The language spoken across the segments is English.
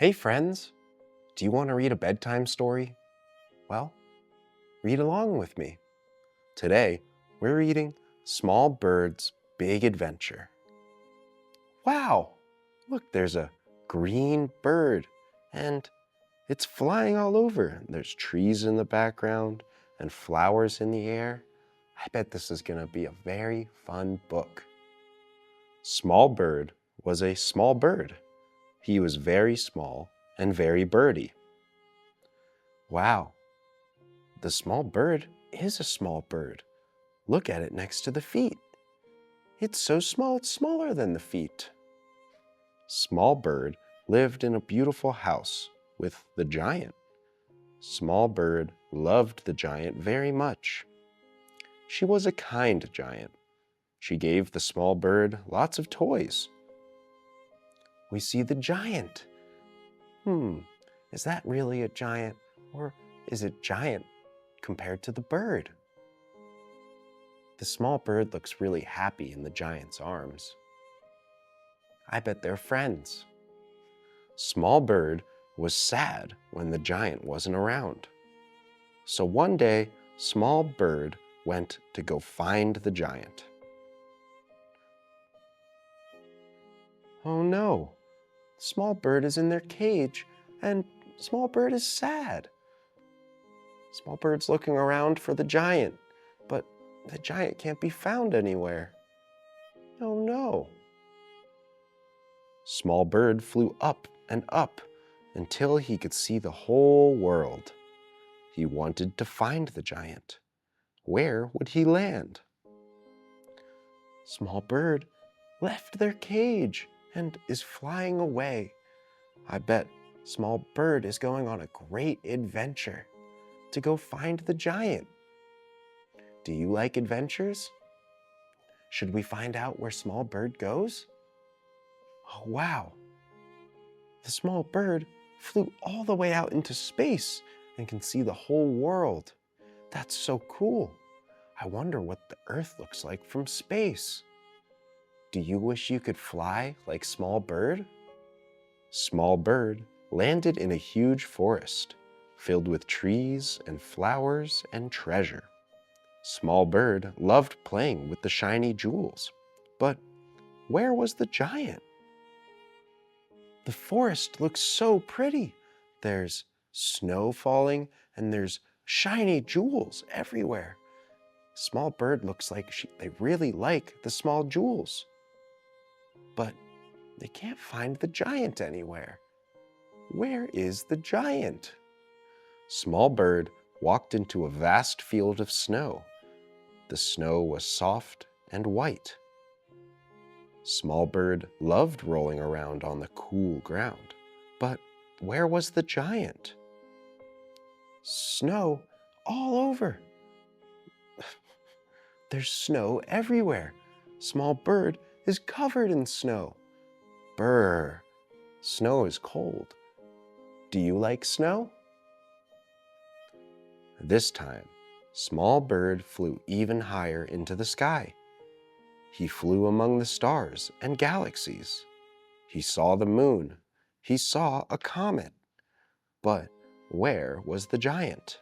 Hey friends, do you want to read a bedtime story? Well, read along with me. Today, we're reading Small Bird's Big Adventure. Wow, look, there's a green bird and it's flying all over. There's trees in the background and flowers in the air. I bet this is going to be a very fun book. Small Bird was a small bird. He was very small and very birdy. Wow, the small bird is a small bird. Look at it next to the feet. It's so small, it's smaller than the feet. Small Bird lived in a beautiful house with the giant. Small Bird loved the giant very much. She was a kind giant. She gave the small bird lots of toys. We see the giant. Is that really a giant, or is it giant compared to the bird? The small bird looks really happy in the giant's arms. I bet they're friends. Small Bird was sad when the giant wasn't around. So one day, Small Bird went to go find the giant. Oh no, Small Bird is in their cage and Small Bird is sad. Small Bird's looking around for the giant, but the giant can't be found anywhere. Oh no. Small Bird flew up and up until he could see the whole world. He wanted to find the giant. Where would he land? Small Bird left their cage and is flying away. I bet Small Bird is going on a great adventure to go find the giant. Do you like adventures? Should we find out where Small Bird goes? Oh, wow. The small bird flew all the way out into space and can see the whole world. That's so cool. I wonder what the Earth looks like from space. Do you wish you could fly like Small Bird? Small Bird landed in a huge forest filled with trees and flowers and treasure. Small Bird loved playing with the shiny jewels, but where was the giant? The forest looks so pretty. There's snow falling and there's shiny jewels everywhere. Small Bird looks like they really like the small jewels. But they can't find the giant anywhere. Where is the giant? Small Bird walked into a vast field of snow. The snow was soft and white. Small Bird loved rolling around on the cool ground, but where was the giant? Snow all over. There's snow everywhere. Small Bird is covered in snow. Brr, snow is cold. Do you like snow? This time, Small Bird flew even higher into the sky. He flew among the stars and galaxies. He saw the moon. He saw a comet. But where was the giant?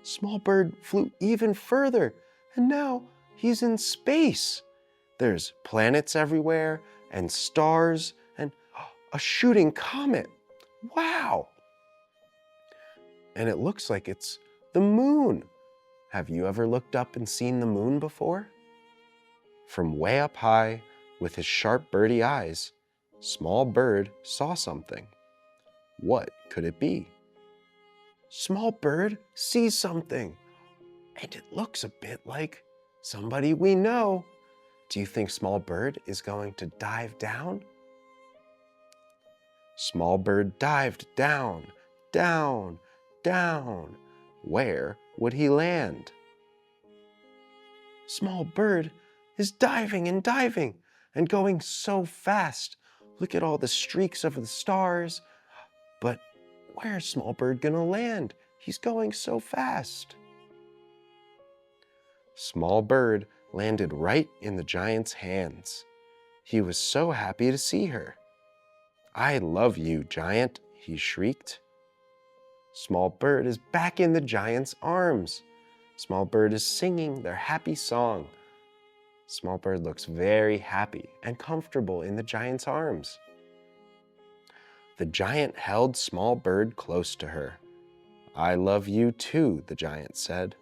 Small Bird flew even further, and now he's in space. There's planets everywhere, and stars, and a shooting comet. Wow! And it looks like it's the moon. Have you ever looked up and seen the moon before? From way up high, with his sharp birdie eyes, Small Bird saw something. What could it be? Small Bird sees something, and it looks a bit like somebody we know. Do you think Small Bird is going to dive down? Small Bird dived down, down, down. Where would he land? Small Bird is diving and going so fast. Look at all the streaks of the stars. But where's Small Bird gonna land? He's going so fast. Small Bird landed right in the giant's hands. He was so happy to see her. I love you, giant, he shrieked. Small Bird is back in the giant's arms. Small Bird is singing their happy song. Small Bird looks very happy and comfortable in the giant's arms. The giant held Small Bird close to her. I love you too, the giant said.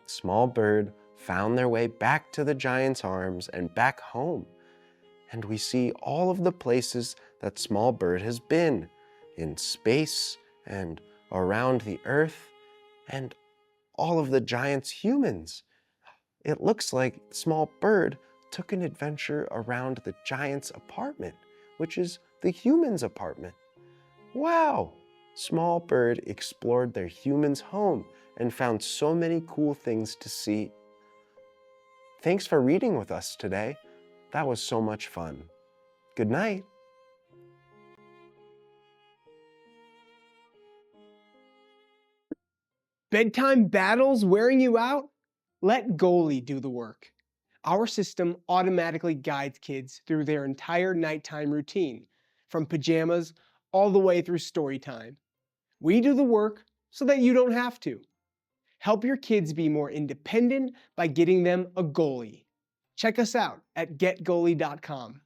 Small Bird found their way back to the giant's arms and back home. And we see all of the places that Small Bird has been, in space and around the earth, and all of the giant's humans. It looks like Small Bird took an adventure around the giant's apartment, which is the human's apartment. Wow! Small Bird explored their human's home and found so many cool things to see. Thanks for reading with us today. That was so much fun. Good night. Bedtime battles wearing you out? Let Goalie do the work. Our system automatically guides kids through their entire nighttime routine, from pajamas all the way through story time. We do the work so that you don't have to. Help your kids be more independent by getting them a Goalie. Check us out at getgoalie.com.